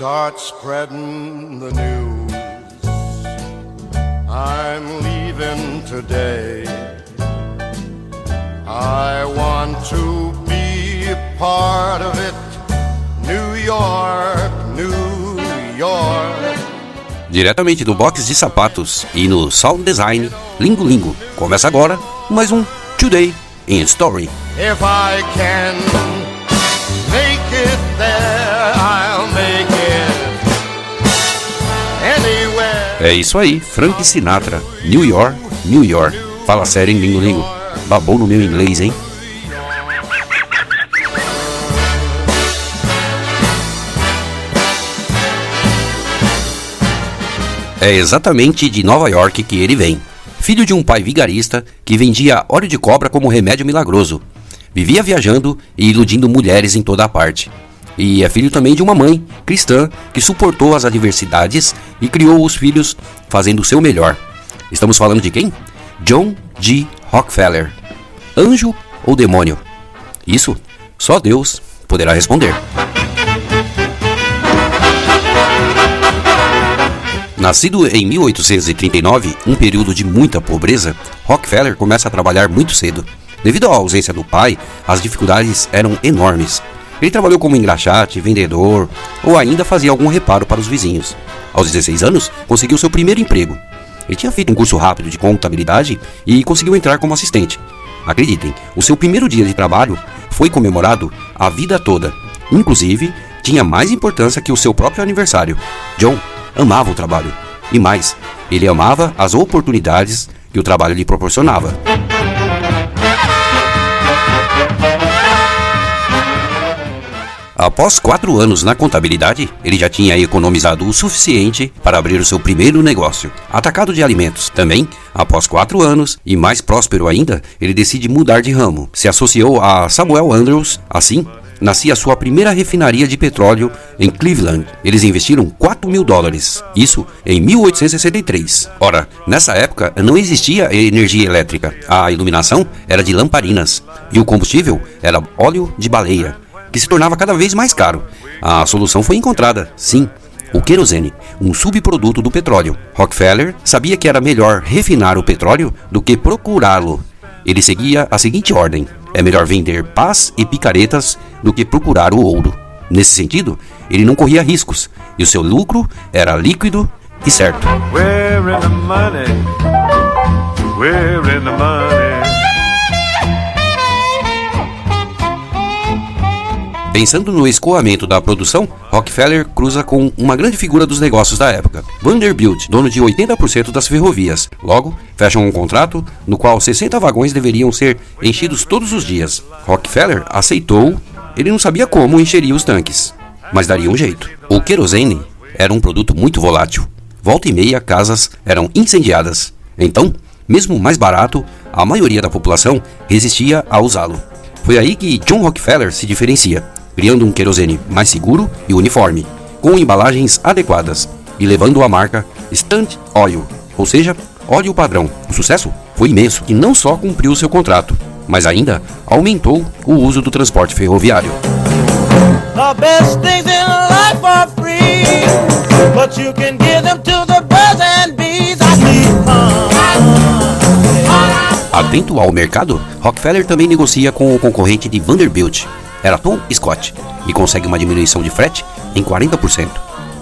start spreading the news. I'm leaving today. I want to be a part of it. New York, New York. Diretamente do box de sapatos e no sound design, Lingo Lingo. Começa agora mais um Today in Story. If I can make it there, I'll make it anywhere. É isso aí, Frank Sinatra, New York, New York. Fala sério, hein, Lingo Lingo? Babou no meu inglês, hein? É exatamente de Nova York que ele vem. Filho de um pai vigarista que vendia óleo de cobra como remédio milagroso. Vivia viajando e iludindo mulheres em toda a parte. E é filho também de uma mãe cristã que suportou as adversidades e criou os filhos fazendo o seu melhor. Estamos falando de quem? John G. Rockefeller. Anjo ou demônio? Isso só Deus poderá responder. Nascido em 1839, um período de muita pobreza, Rockefeller começa a trabalhar muito cedo. Devido à ausência do pai, as dificuldades eram enormes. Ele trabalhou como engraxate, vendedor ou ainda fazia algum reparo para os vizinhos. Aos 16 anos, conseguiu seu primeiro emprego. Ele tinha feito um curso rápido de contabilidade e conseguiu entrar como assistente. Acreditem, o seu primeiro dia de trabalho foi comemorado a vida toda. Inclusive, tinha mais importância que o seu próprio aniversário. John amava o trabalho. E mais, ele amava as oportunidades que o trabalho lhe proporcionava. Após 4 anos na contabilidade, ele já tinha economizado o suficiente para abrir o seu primeiro negócio, atacado de alimentos. Também, após 4 anos, e mais próspero ainda, ele decide mudar de ramo. Se associou a Samuel Andrews, assim, nascia sua primeira refinaria de petróleo em Cleveland. Eles investiram $4 mil. Isso em 1863. Ora, nessa época não existia energia elétrica. A iluminação era de lamparinas e o combustível era óleo de baleia, que se tornava cada vez mais caro. A solução foi encontrada, sim, o querosene, um subproduto do petróleo. Rockefeller sabia que era melhor refinar o petróleo do que procurá-lo. Ele seguia a seguinte ordem: é melhor vender pás e picaretas do que procurar o ouro. Nesse sentido, ele não corria riscos e o seu lucro era líquido e certo. We're in the money. We're in the money. Pensando no escoamento da produção, Rockefeller cruza com uma grande figura dos negócios da época, Vanderbilt, dono de 80% das ferrovias. Logo, fecham um contrato no qual 60 vagões deveriam ser enchidos todos os dias. Rockefeller aceitou. Ele não sabia como encheria os tanques, mas daria um jeito. O querosene era um produto muito volátil. Volta e meia, casas eram incendiadas. Então, mesmo mais barato, a maioria da população resistia a usá-lo. Foi aí que John Rockefeller se diferencia, criando um querosene mais seguro e uniforme, com embalagens adequadas e levando a marca Standard Oil, ou seja, óleo padrão. O sucesso foi imenso e não só cumpriu seu contrato, mas ainda aumentou o uso do transporte ferroviário. The best things in life are free, but you can give them to the birds and bees. I need Atento ao mercado, Rockefeller também negocia com o concorrente de Vanderbilt, era Tom Scott, e consegue uma diminuição de frete em 40%.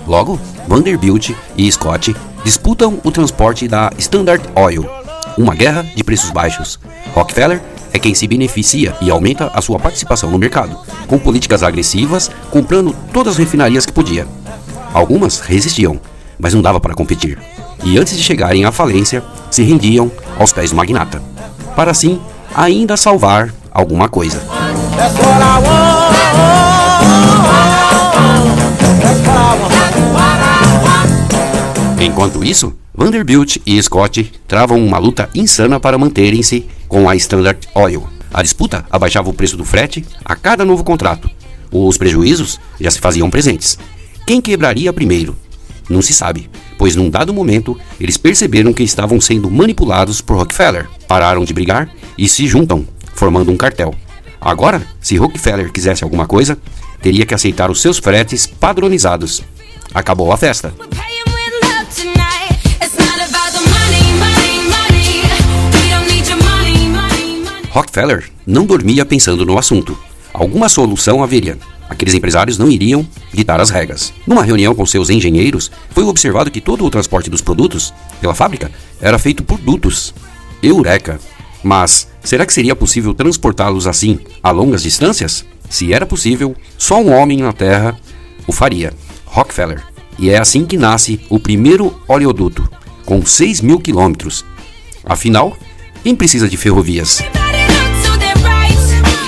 Logo, Vanderbilt e Scott disputam o transporte da Standard Oil, uma guerra de preços baixos. Rockefeller é quem se beneficia e aumenta a sua participação no mercado, com políticas agressivas, comprando todas as refinarias que podia. Algumas resistiam, mas não dava para competir, e antes de chegarem à falência, se rendiam aos pés do magnata, para assim ainda salvar alguma coisa. That's what I want. That's what I want. Enquanto isso, Vanderbilt e Scott travam uma luta insana para manterem-se com a Standard Oil. A disputa abaixava o preço do frete a cada novo contrato. Os prejuízos já se faziam presentes. Quem quebraria primeiro? Não se sabe, pois num dado momento eles perceberam que estavam sendo manipulados por Rockefeller. Pararam de brigar e se juntam, formando um cartel. Agora, se Rockefeller quisesse alguma coisa, teria que aceitar os seus fretes padronizados. acabou a festa. We're paying with love tonight. It's not about the money, money, money. We don't need your money, money, money. Rockefeller não dormia pensando no assunto. Alguma solução haveria. Aqueles empresários não iriam ditar as regras. Numa reunião com seus engenheiros, foi observado que todo o transporte dos produtos pela fábrica era feito por dutos. Eureka! Mas será que seria possível transportá-los assim a longas distâncias? Se era possível, só um homem na Terra o faria: Rockefeller. E é assim que nasce o primeiro oleoduto, com 6.000 quilômetros. Afinal, quem precisa de ferrovias? Everybody looks to their right.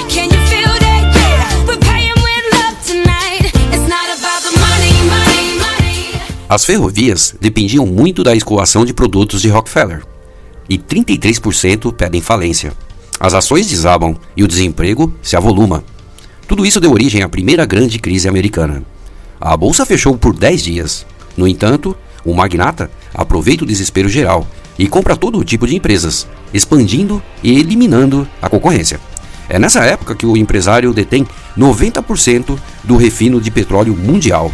Can you feel that? Yeah. We're paying with love tonight. It's not about the money, money, money. As ferrovias dependiam muito da escoação de produtos de Rockefeller, e 33% pedem falência. As ações desabam e o desemprego se avoluma. Tudo isso deu origem à primeira grande crise americana. A bolsa fechou por 10 dias. No entanto, o magnata aproveita o desespero geral e compra todo tipo de empresas, expandindo e eliminando a concorrência. É nessa época que o empresário detém 90% do refino de petróleo mundial.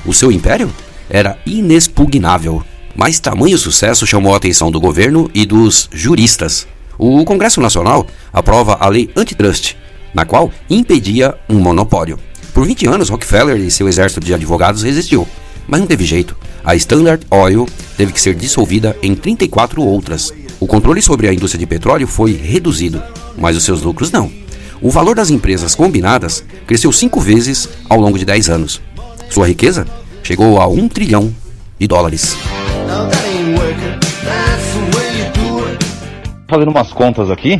O seu império era inexpugnável. Mas tamanho sucesso chamou a atenção do governo e dos juristas. O Congresso Nacional aprova a Lei Antitrust, na qual impedia um monopólio. Por 20 anos, Rockefeller e seu exército de advogados resistiu, mas não teve jeito. A Standard Oil teve que ser dissolvida em 34 outras. O controle sobre a indústria de petróleo foi reduzido, mas os seus lucros não. O valor das empresas combinadas cresceu 5 vezes ao longo de 10 anos. Sua riqueza chegou a $1 trilhão. Now that ain't working, that's the way you do it. Fazendo umas contas aqui,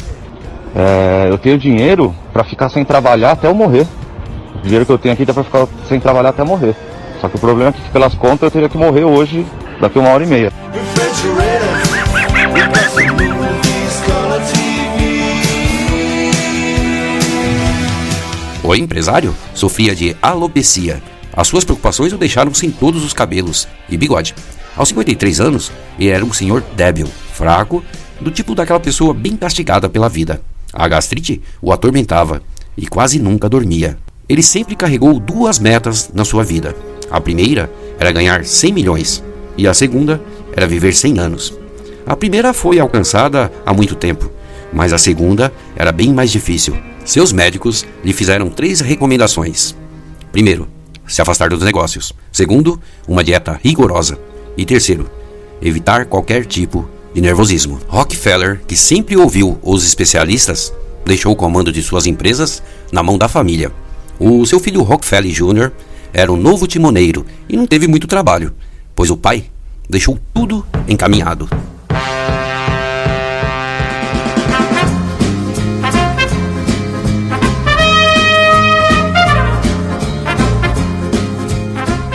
eu tenho dinheiro pra ficar sem trabalhar até eu morrer. O dinheiro que eu tenho aqui dá pra ficar sem trabalhar até morrer. Só que o problema é que pelas contas eu teria que morrer hoje, daqui 1h30. Refrigerator, we got some movies, color TV. O empresário sofria de alopecia. As suas preocupações o deixaram sem todos os cabelos e bigode. Aos 53 anos, ele era um senhor débil, fraco, do tipo daquela pessoa bem castigada pela vida. A gastrite o atormentava e quase nunca dormia. Ele sempre carregou 2 metas na sua vida. A primeira era ganhar 100 milhões e a segunda era viver 100 anos. A primeira foi alcançada há muito tempo, mas a segunda era bem mais difícil. Seus médicos lhe fizeram 3 recomendações. Primeiro, se afastar dos negócios. Segundo, uma dieta rigorosa. E terceiro, evitar qualquer tipo de nervosismo. Rockefeller, que sempre ouviu os especialistas, deixou o comando de suas empresas na mão da família. O seu filho Rockefeller Jr. era um novo timoneiro e não teve muito trabalho, pois o pai deixou tudo encaminhado.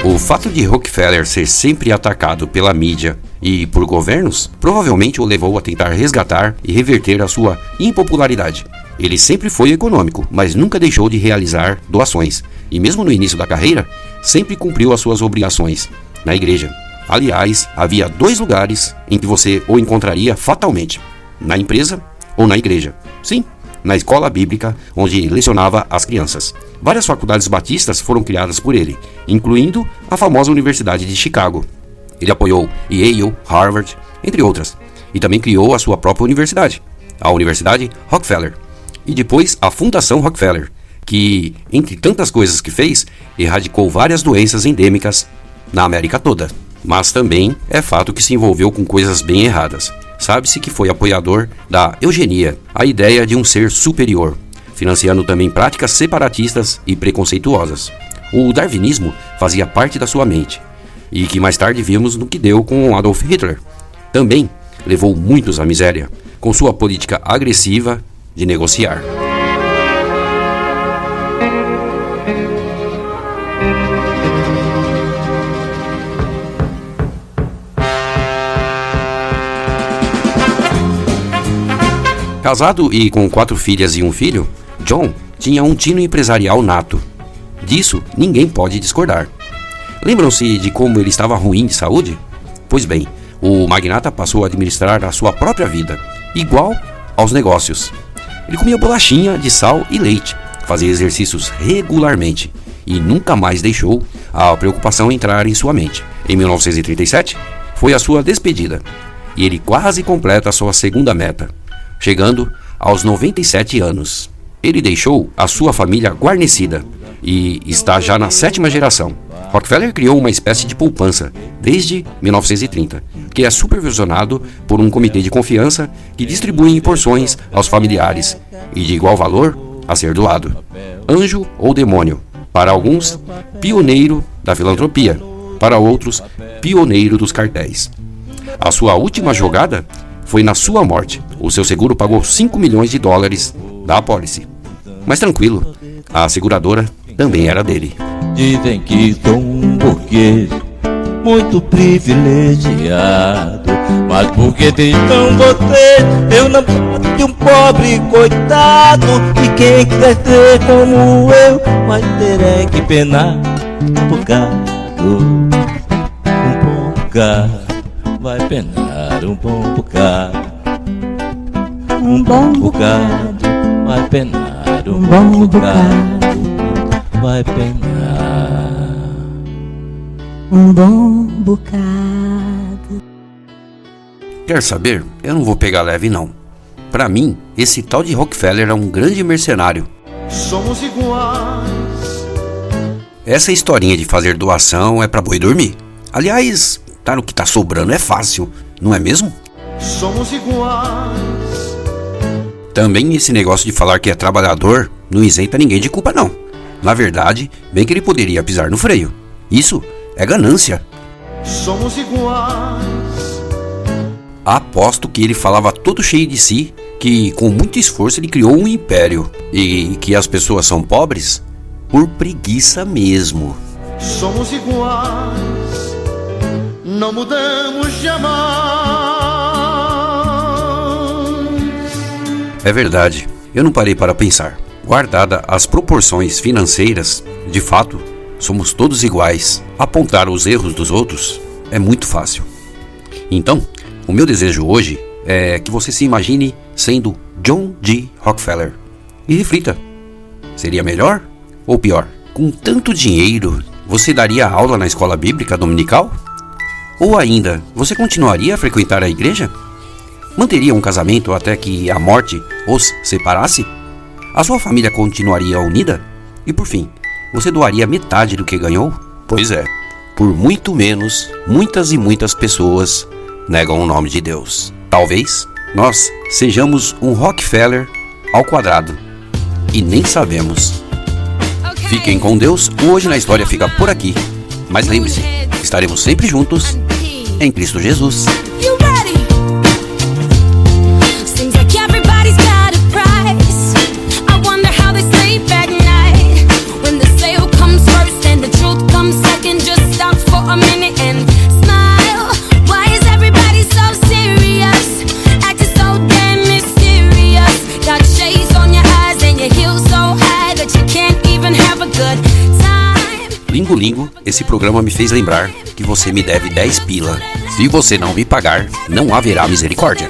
O fato de Rockefeller ser sempre atacado pela mídia e por governos provavelmente o levou a tentar resgatar e reverter a sua impopularidade. Ele sempre foi econômico, mas nunca deixou de realizar doações, e mesmo no início da carreira, sempre cumpriu as suas obrigações na igreja. Aliás, havia 2 lugares em que você o encontraria fatalmente: na empresa ou na igreja. Sim, na escola bíblica, onde lecionava as crianças. Várias faculdades batistas foram criadas por ele, incluindo a famosa Universidade de Chicago. Ele apoiou Yale, Harvard, entre outras, e também criou a sua própria universidade, a Universidade Rockefeller, e depois a Fundação Rockefeller, que, entre tantas coisas que fez, erradicou várias doenças endêmicas na América toda. Mas também é fato que se envolveu com coisas bem erradas. Sabe-se que foi apoiador da eugenia, a ideia de um ser superior, financiando também práticas separatistas e preconceituosas. O darwinismo fazia parte da sua mente, e que mais tarde vimos no que deu com Adolf Hitler. Também levou muitos à miséria, com sua política agressiva de negociar. Casado e com 4 filhas e um filho, John tinha um tino empresarial nato. Disso ninguém pode discordar. Lembram-se de como ele estava ruim de saúde? Pois bem, o magnata passou a administrar a sua própria vida, igual aos negócios. Ele comia bolachinha de sal e leite, fazia exercícios regularmente e nunca mais deixou a preocupação entrar em sua mente. Em 1937, foi a sua despedida, e ele quase completa a sua segunda meta, chegando aos 97 anos. Ele deixou a sua família guarnecida e está já na 7ª geração. Rockefeller criou uma espécie de poupança desde 1930, que é supervisionado por um comitê de confiança que distribui em porções aos familiares e de igual valor a ser doado. Anjo ou demônio, para alguns, pioneiro da filantropia, para outros, pioneiro dos cartéis. A sua última jogada foi na sua morte. O seu seguro pagou $5 milhões da apólice. Mas tranquilo, a seguradora também era dele. Dizem que sou um burguês muito privilegiado, mas porque estão vocês, eu não sou de um pobre coitado. E quem quiser ser como eu, vai ter que penar um bocado, vai penar um bom bocado, vai penar um bom bocado, vai penar um bom bocado. Quer saber? Eu não vou pegar leve não. Pra mim, esse tal de Rockefeller é um grande mercenário. Somos iguais. Essa historinha de fazer doação é pra boi dormir. Aliás, tá no que tá sobrando é fácil, não é mesmo? Somos iguais. Também esse negócio de falar que é trabalhador não isenta ninguém de culpa não. Na verdade, bem que ele poderia pisar no freio. Isso é ganância. Somos iguais. Aposto que ele falava todo cheio de si, que com muito esforço ele criou um império e que as pessoas são pobres por preguiça mesmo. Somos iguais. Não mudamos jamais. É verdade, eu não parei para pensar. Guardada as proporções financeiras, de fato, somos todos iguais. Apontar os erros dos outros é muito fácil. Então, o meu desejo hoje é que você se imagine sendo John D. Rockefeller. E reflita, seria melhor ou pior? Com tanto dinheiro, você daria aula na escola bíblica dominical? Ou ainda, você continuaria a frequentar a igreja? Manteria um casamento até que a morte os separasse? A sua família continuaria unida? E por fim, você doaria metade do que ganhou? Pois é, por muito menos, muitas e muitas pessoas negam o nome de Deus. Talvez nós sejamos um Rockefeller ao quadrado e nem sabemos. Fiquem com Deus, o Hoje na História fica por aqui. Mas lembre-se, estaremos sempre juntos em Cristo Jesus. You ready? Seems like everybody's got a price. I wonder how they sleep at night when the sale comes first and the truth comes second. Just stop for a minute and smile. Why is everybody so serious? Acting so damn mysterious. Got shades on your eyes and your heels so high that you can't even have a good time. Lingo Lingo, esse programa me fez lembrar que você me deve 10 pila. Se você não me pagar, não haverá misericórdia.